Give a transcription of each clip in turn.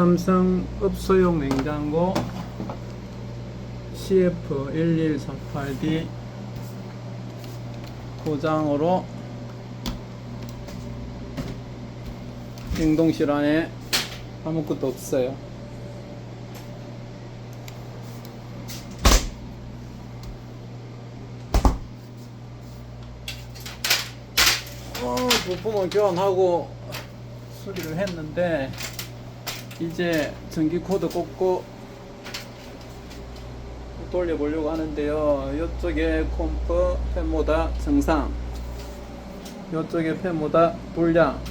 삼성 읍소용 냉장고 CF1148D 고장으로 냉동실 안에 아무것도 없어요. 부품을 교환하고 수리를 했는데 이제 전기 코드 꽂고 돌려보려고 하는데요. 이쪽에 콤프 팬모다 정상, 이쪽에 팬모다 불량,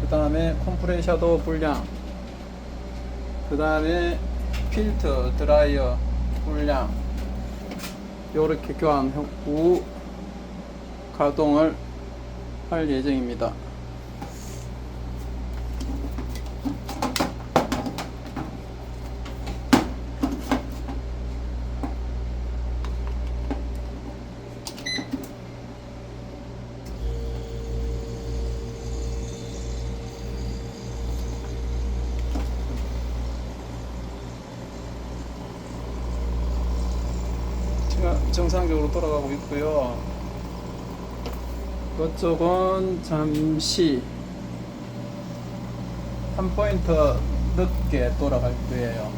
그 다음에 컴프레셔도 불량, 그 다음에 필터 드라이어 불량, 요렇게 교환 후 가동을 할 예정입니다. 지금 정상적으로 돌아가고 있고요. 이쪽은 잠시 한 포인트 늦게 돌아갈 거예요.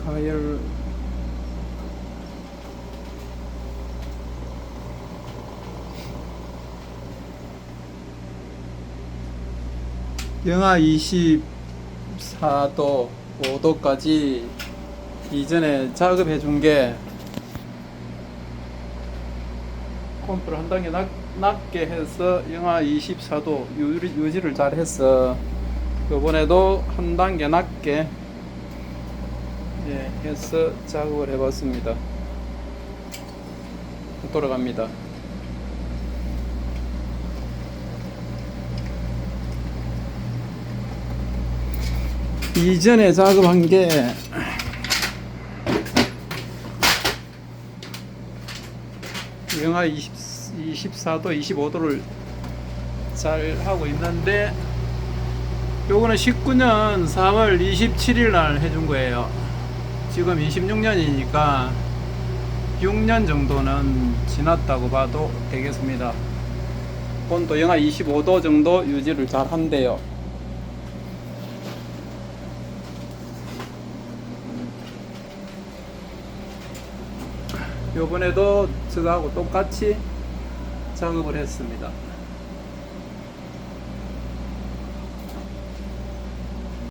가열 영하 24도 5도까지 이전에 작업해 준 게 컴프를 한 단계 낮게 해서 영하 24도 유지를 잘 해서 이번에도 한 단계 낮게 해서 작업을 해봤습니다. 돌아갑니다. 이전에 작업한 게 영하 24도, 25도를 잘 하고 있는데 요거는 19년 3월 27일 날 해준 거예요. 지금 26년이니까 6년 정도는 지났다고 봐도 되겠습니다. 온도 영하 25도 정도 유지를 잘 한대요. 요번에도 저거하고 똑같이 작업을 했습니다.